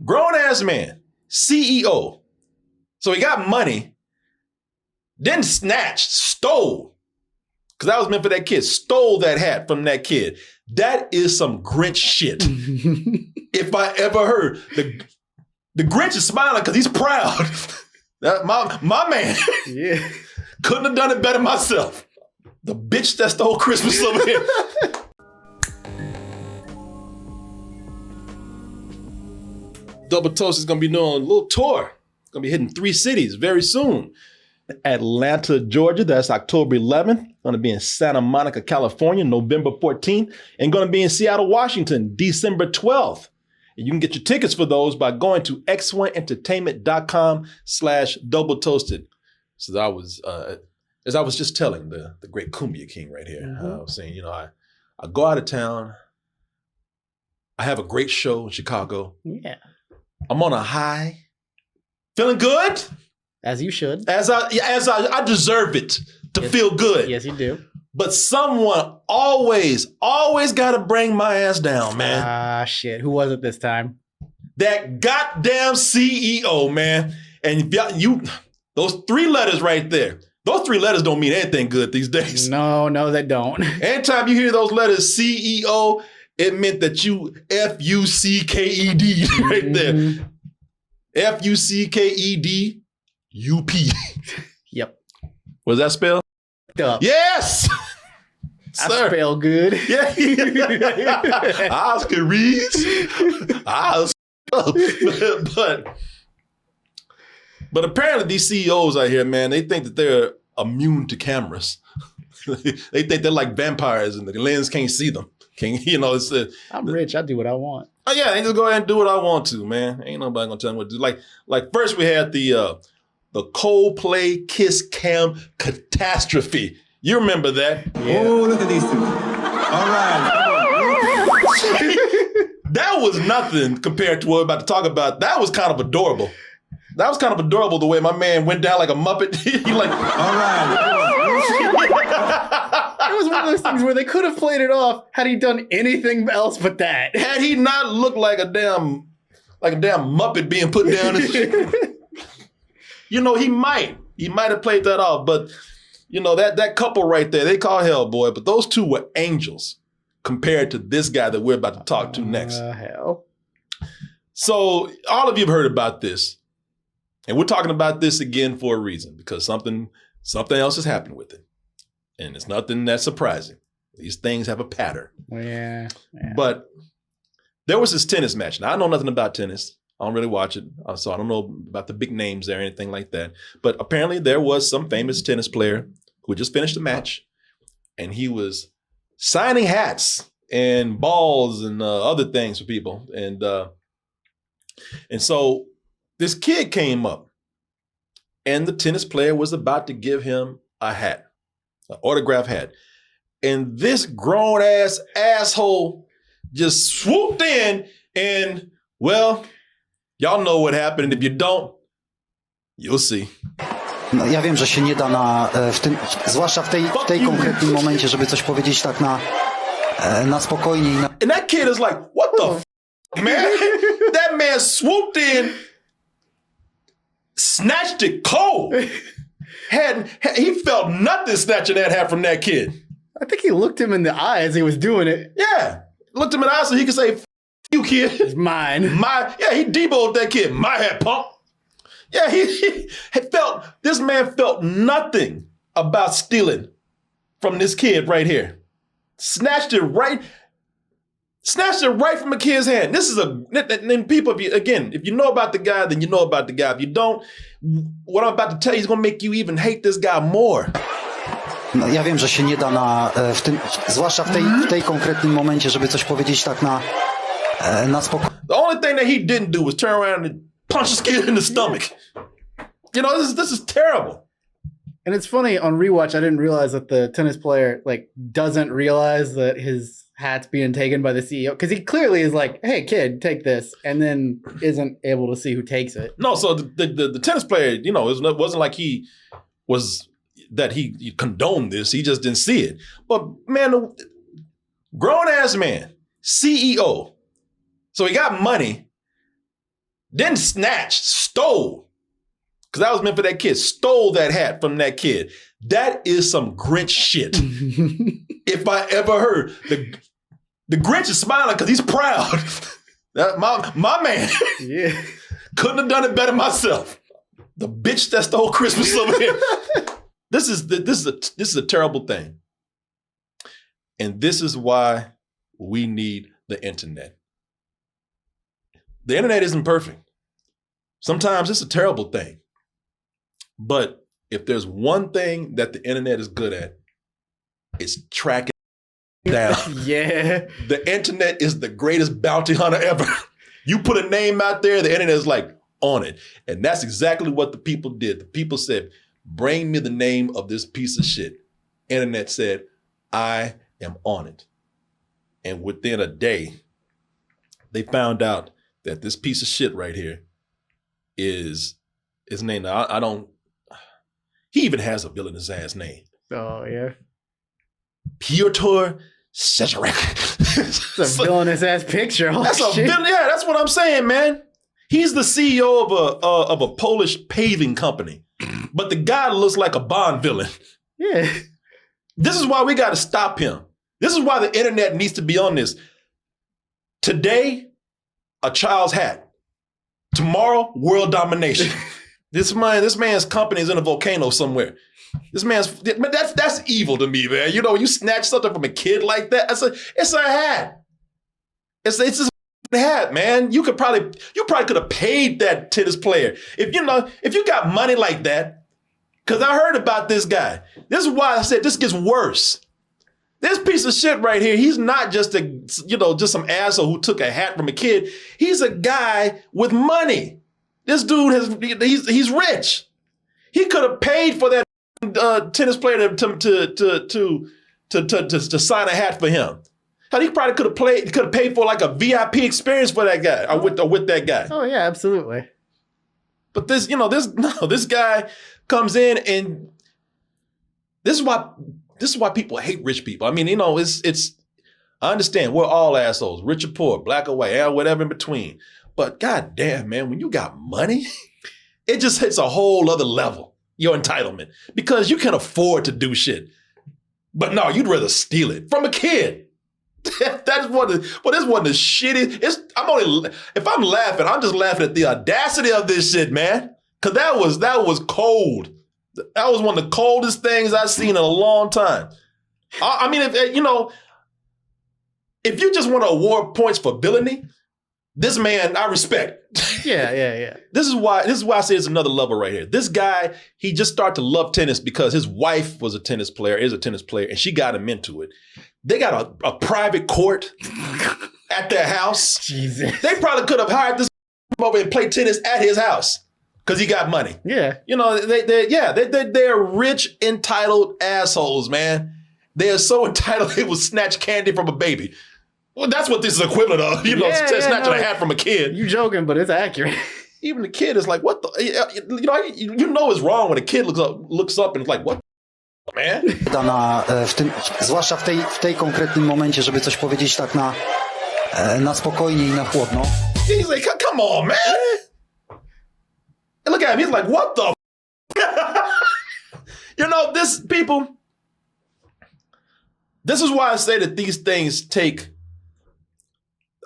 Grown-ass man, CEO. So he got money, then snatched, stole, because that was meant for that kid, stole that hat from that kid. That is some Grinch shit. If I ever heard. The Grinch is smiling because he's proud. My man. Yeah. Couldn't have done it better myself. The bitch that stole Christmas over here. Double Toast is going to be doing a little tour. It's going to be hitting 3 cities very soon. Atlanta, Georgia, that's October 11th. Going to be in Santa Monica, California, November 14th. And going to be in Seattle, Washington, December 12th. And you can get your tickets for those by going to x1entertainment.com/doubletoasted. So as I was just telling the great Cumbia King right here, I was saying, I go out of town. I have a great show in Chicago. Yeah. I'm on a high, feeling good. As you should. As I deserve it to feel good. Yes, you do. But someone always got to bring my ass down, man. Shit. Who was it this time? That goddamn CEO, man. And those 3 letters right there, those 3 letters don't mean anything good these days. No, they don't. Anytime you hear those letters, CEO, it meant that you F-U-C-K-E-D right there. F-U-C-K-E-D-U-P. Yep. What does that spell? Up. Yes! I spell good. Yeah. Oscar Reeves. But apparently these CEOs out here, man, they think that they're immune to cameras. They think they're like vampires and the lens can't see them. I'm rich. I do what I want. Oh yeah, I just go ahead and do what I want to, man. Ain't nobody gonna tell me what to do. Like first we had the Coldplay Kiss Cam catastrophe. You remember that? Yeah. Oh, look at these two. All right. That was nothing compared to what we're about to talk about. That was kind of adorable. That was kind of adorable the way my man went down like a Muppet. He like, all right. It was one of those things where they could have played it off had he done anything else but that. Had he not looked like a damn Muppet being put down. He might have played that off, but that couple right there, they call hell, boy, but those 2 were angels compared to this guy that we're about to talk to next. Hell. So all of you have heard about this, and we're talking about this again for a reason, because something else has happened with it. And it's nothing that's surprising. These things have a pattern. Yeah. But there was this tennis match. Now, I know nothing about tennis. I don't really watch it. So I don't know about the big names there or anything like that. But apparently there was some famous tennis player who just finished a match. And he was signing hats and balls and other things for people. And so this kid came up. And the tennis player was about to give him a hat. An autograph hat. And this grown-ass asshole just swooped in and, well, y'all know what happened. And if you don't, you'll see. No, ja wiem, że się nie da zwłaszcza w tej konkretnym momencie, żeby coś powiedzieć tak na spokojnie. And that kid is like, what the f***, man? That man swooped in, snatched it cold. He felt nothing snatching that hat from that kid. I think he looked him in the eye as he was doing it. Yeah. Looked him in the eye so he could say, F you, kid. It's mine. He deboed that kid. My hat, punk. Yeah, this man felt nothing about stealing from this kid right here. Snatched it right from a kid's hand. And people, if you know about the guy, then you know about the guy. If you don't, what I'm about to tell you is going to make you even hate this guy more. No, ja wiem, że się nie da zwłaszcza w tej konkretnym momencie, żeby coś powiedzieć tak na spokojnie. The only thing that he didn't do was turn around and punch this kid in the stomach. This is terrible. And it's funny, on rewatch, I didn't realize that the tennis player doesn't realize that his hat's being taken by the CEO, because he clearly is like, hey kid, take this, and then isn't able to see who takes it. No, so the tennis player, it wasn't like he condoned this. He just didn't see it. But man, grown ass man, CEO. So he got money, then snatched, stole, because that was meant for that kid, stole that hat from that kid. That is some Grinch shit. If I ever heard. The Grinch is smiling because he's proud. My man. Yeah. Couldn't have done it better myself. The bitch that stole Christmas over here. This is a terrible thing. And this is why we need the internet. The internet isn't perfect. Sometimes it's a terrible thing. But if there's one thing that the internet is good at, it's tracking down. Yeah. The internet is the greatest bounty hunter ever. You put a name out there, the internet is like on it. And that's exactly what the people did. The people said, bring me the name of this piece of shit. Internet said, I am on it. And within a day, they found out that this piece of shit right here is his name. Now, he even has a villainous ass name. Oh, yeah. Piotr Szejarek. It's a villainous ass picture. Holy That's a shit. villain. Yeah, that's what I'm saying, man. He's the CEO of a Polish paving company, but the guy looks like a Bond villain. Yeah. This is why we got to stop him. This is why the internet needs to be on this. Today, a child's hat. Tomorrow, world domination. This man's company is in a volcano somewhere. That's evil to me, man. You know, you snatch something from a kid like that. It's a hat. It's just a hat, man. You probably could have paid that tennis player if you got money like that. Because I heard about this guy. This is why I said this gets worse. This piece of shit right here, he's not just just some asshole who took a hat from a kid. He's a guy with money. This dude he's rich. He could have paid for that tennis player to sign a hat for him. Hell, he probably could have paid for like a VIP experience for that guy or with that guy. Oh yeah, absolutely. But this guy comes in, and this is why people hate rich people. I mean, it's I understand we're all assholes, rich or poor, black or white, whatever in between. But goddamn, man, when you got money, it just hits a whole other level. Your entitlement, because you can afford to do shit. But no, you'd rather steal it from a kid. That's one of the shitty. If I'm laughing, I'm just laughing at the audacity of this shit, man. Cause that was cold. That was one of the coldest things I've seen in a long time. I mean, if you just want to award points for villainy, this man I respect. Yeah. This is why I say it's another level right here. This guy, he just started to love tennis because his wife is a tennis player, and she got him into it. They got a private court at their house. Jesus. They probably could have hired this over and play tennis at his house because he got money. Yeah. They're rich, entitled assholes, man. They are so entitled they will snatch candy from a baby. Well, that's what this is equivalent of, snatching a hat from a kid. You joking, but it's accurate. Even the kid is like, what the, it's wrong when a kid looks up and is like, what the, man? Zwłaszcza w tej konkretnym momencie, żeby coś powiedzieć tak na spokojnie i na chłodno. He's like, come on, man. And look at him, he's like, what the this is why I say that these things take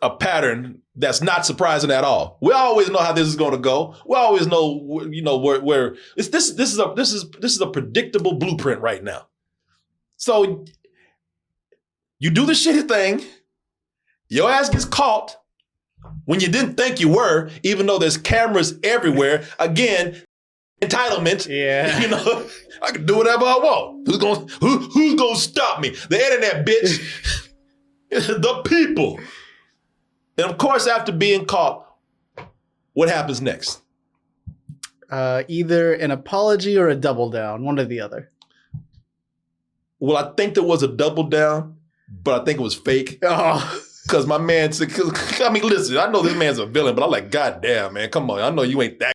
a pattern that's not surprising at all. We always know how this is going to go. We always know, where this is a predictable blueprint right now. So you do the shitty thing, your ass gets caught when you didn't think you were, even though there's cameras everywhere. Again, entitlement. Yeah. I can do whatever I want. Who's gonna stop me? The internet, bitch. The people. And of course, after being caught, what happens next? Either an apology or a double down, one or the other. Well, I think there was a double down, but I think it was fake. Oh. Because my man said, listen, I know this man's a villain, but I'm like, God damn, man, come on. I know you ain't that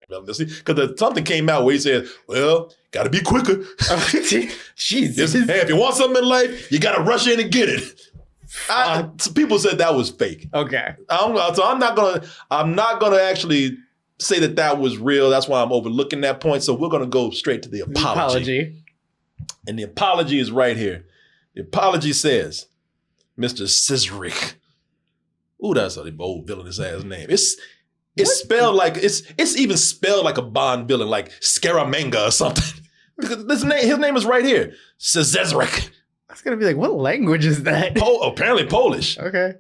villain. Because something came out where he said, well, got to be quicker. Jesus. Hey, if you want something in life, you got to rush in and get it. People said that was fake. Okay. So I'm not gonna actually say that was real. That's why I'm overlooking that point. So we're gonna go straight to the apology. And the apology is right here. The apology says, Mr. Scisrick. Ooh, that's an old villainous ass name. It's spelled like it's even spelled like a Bond villain, like Scaramanga or something. Because his name is right here. Scisrick. I was gonna be like, what language is that? Apparently Polish. Okay.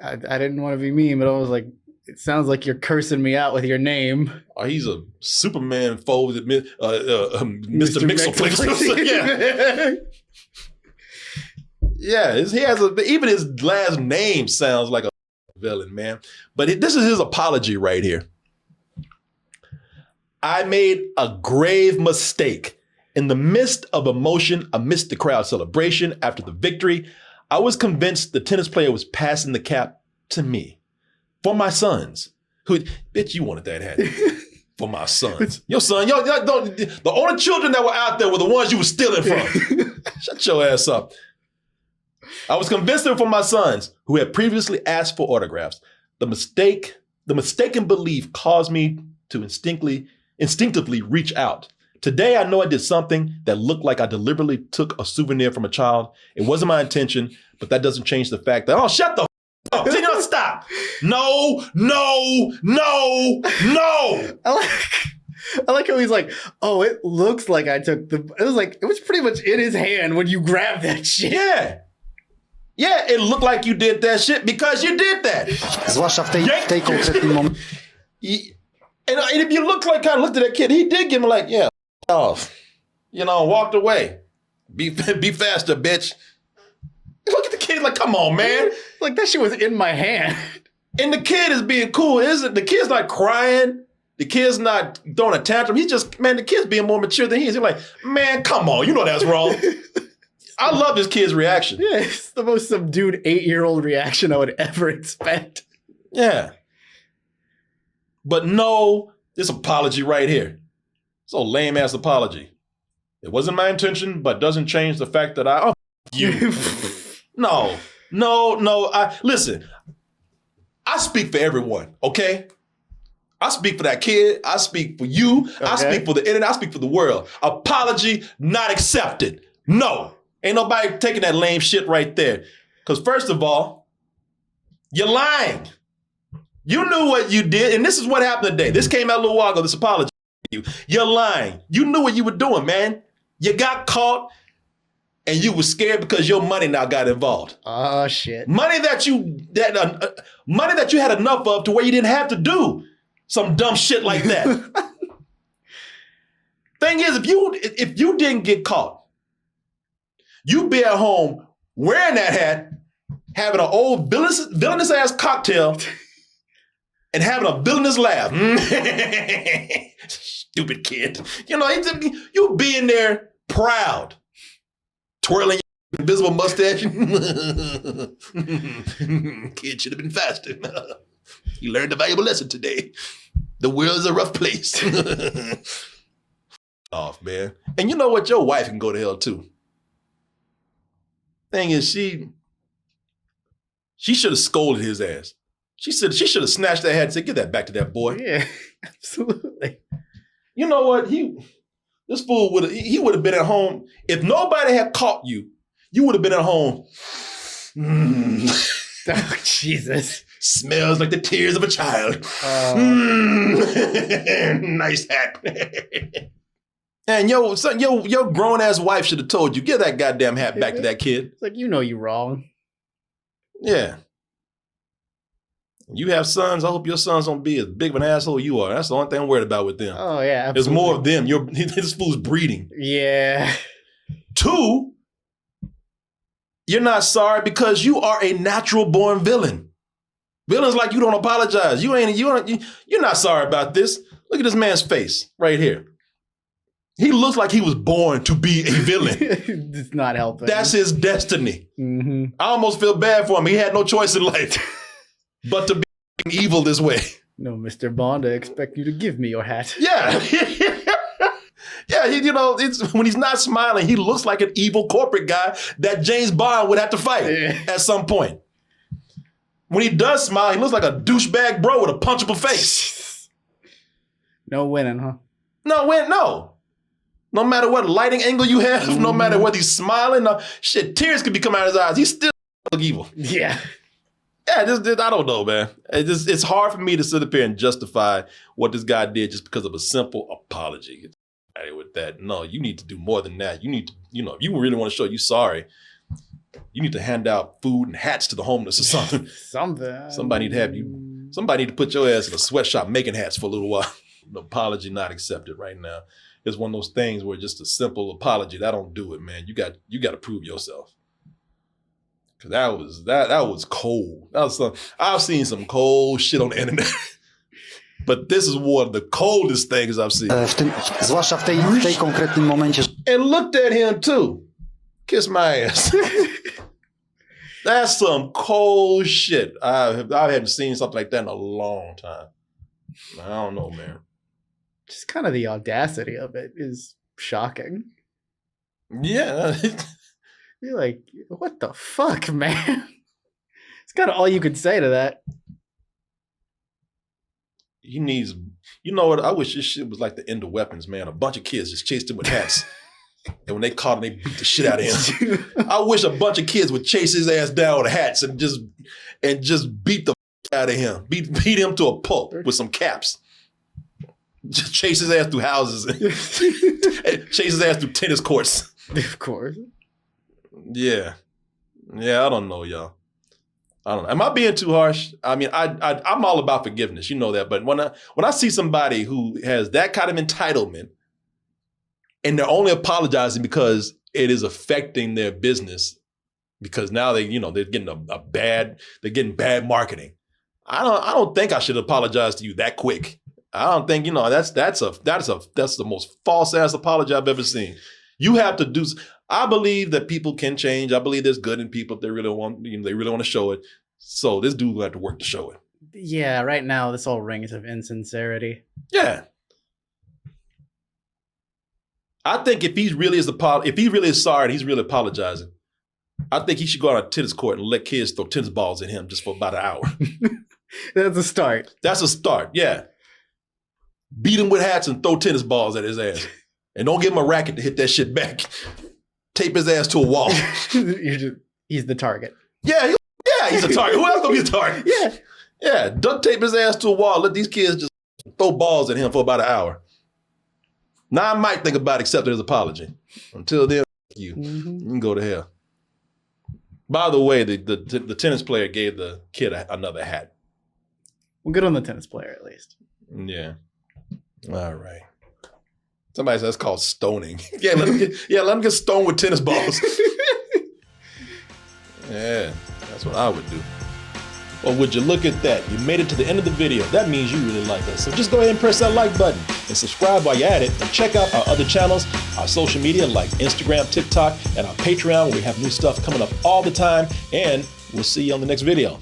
I didn't want to be mean, but I was like, it sounds like you're cursing me out with your name. Oh, he's a Superman foe, Mr. Mixelflix. Yeah. Yeah, he has even his last name sounds like a villain, man. But this is his apology right here. I made a grave mistake. In the midst of emotion, amidst the crowd celebration after the victory, I was convinced the tennis player was passing the cap to me. For my sons. Bitch, you wanted that hat. For my sons. Your son, the only children that were out there were the ones you were stealing from. Shut your ass up. I was convinced they were for my sons, who had previously asked for autographs. The mistaken belief caused me to instinctively reach out. Today, I know I did something that looked like I deliberately took a souvenir from a child. It wasn't my intention, but that doesn't change the fact that, shut the up. Stop. No. I like how he's like, it looks like I took it was pretty much in his hand when you grabbed that shit. Yeah. Yeah, it looked like you did that shit because you did that. Zwłaszcza w tej konkretnym momencie. And if you looked at that kid, he did give him like, yeah, off. Walked away. Be faster, bitch. Look at the kid like, come on, man. Like that shit was in my hand. And the kid is being cool, isn't the kid's not crying. The kid's not throwing a tantrum. He's just, man, the kid's being more mature than he is. He's like, man, come on. You know that's wrong. I love this kid's reaction. Yeah, it's the most subdued 8-year-old reaction I would ever expect. Yeah. But no, this apology right here. It's a lame ass apology. It wasn't my intention, but doesn't change the fact that you. No. Listen, I speak for everyone, okay? I speak for that kid. I speak for you. Okay. I speak for the internet. I speak for the world. Apology not accepted. No. Ain't nobody taking that lame shit right there. Because first of all, you're lying. You knew what you did, and this is what happened today. This came out a little while ago, this apology. You're lying. You knew what you were doing, man. You got caught, and you were scared because your money now got involved. Oh, shit. Money that you had enough of to where you didn't have to do some dumb shit like that. Thing is, if you didn't get caught, you'd be at home wearing that hat, having an old villainous ass cocktail, and having a villainous laugh. Stupid kid. You being there proud, twirling your invisible mustache. Kid should have been faster. You learned a valuable lesson today. The world is a rough place. Off, man. And you know what? Your wife can go to hell too. Thing is, she should have scolded his ass. She should have snatched that hat and said, "Get that back to that boy." Yeah, absolutely. You know what? This fool would have been at home. If nobody had caught you, you would have been at home. Oh, Jesus. Smells like the tears of a child. Nice hat. And your grown ass wife should have told you, give that goddamn hat back to that kid. It's like, you're wrong. Yeah. You have sons. I hope your sons don't be as big of an asshole you are. That's the only thing I'm worried about with them. Oh, yeah. Absolutely. There's more of them. This fool's breeding. Yeah. 2, you're not sorry because you are a natural born villain. Villains like you don't apologize. You're not sorry about this. Look at this man's face right here. He looks like he was born to be a villain. It's not helping. That's his destiny. Mm-hmm. I almost feel bad for him. He had no choice in life but to be evil this way. No, Mr. Bond, I expect you to give me your hat. Yeah. Yeah, when he's not smiling, he looks like an evil corporate guy that James Bond would have to fight at some point. When he does smile, he looks like a douchebag bro with a punchable face. No winning, huh? No. No matter what lighting angle you have, no matter whether he's smiling, tears could be coming out of his eyes. He's still look evil. Yeah. Yeah, I don't know, man. It's hard for me to sit up here and justify what this guy did just because of a simple apology. With that, no, you need to do more than that. You need to, if you really want to show you sorry, you need to hand out food and hats to the homeless or something. Somebody need to put your ass in a sweatshop making hats for a little while. An apology not accepted right now. It's one of those things where just a simple apology, that don't do it, man. You got to prove yourself. Cause that was cold. I've seen some cold shit on the internet. But this is one of the coldest things I've seen. Zwłaszcza w tej konkretnym momencie. And looked at him too. Kiss my ass. That's some cold shit. I haven't seen something like that in a long time. I don't know, man. Just kind of the audacity of it is shocking. Yeah. You're like, what the fuck, man? It's kind of all you could say to that. He needs, you know what? I wish this shit was like the end of weapons, man. A bunch of kids just chased him with hats. And when they caught him, they beat the shit out of him. I wish a bunch of kids would chase his ass down with hats and just beat the out of him. Beat him to a pulp with some caps. Just chase his ass through houses. And chase his ass through tennis courts. Of course. Yeah. Yeah, I don't know, y'all. I don't know. Am I being too harsh? I mean, I'm all about forgiveness. You know that. But when I see somebody who has that kind of entitlement and they're only apologizing because it is affecting their business, because now they're getting they're getting bad marketing. I don't think I should apologize to you that quick. I don't think, that's the most false ass apology I've ever seen. You have to do. I believe that people can change. I believe there's good in people if they really want, they really want to show it. So this dude will have to work to show it. Yeah, right now this all rings of insincerity. Yeah. I think if he really is sorry and he's really apologizing, I think he should go on a tennis court and let kids throw tennis balls at him just for about an hour. That's a start. That's a start, yeah. Beat him with hats and throw tennis balls at his ass. And don't give him a racket to hit that shit back. Tape his ass to a wall. He's the target. Yeah, he's a target. Who else gonna be a target? Yeah. Duct tape his ass to a wall. Let these kids just throw balls at him for about an hour. Now I might think about accepting his apology. Until then, you can go to hell. By the way, the tennis player gave the kid another hat. Well, good on the tennis player at least. Yeah. All right. Somebody says that's called stoning. Let him get stoned with tennis balls. Yeah, that's what I would do. Well, would you look at that? You made it to the end of the video. That means you really like us. So just go ahead and press that like button and subscribe while you're at it. And check out our other channels, our social media like Instagram, TikTok, and our Patreon where we have new stuff coming up all the time. And we'll see you on the next video.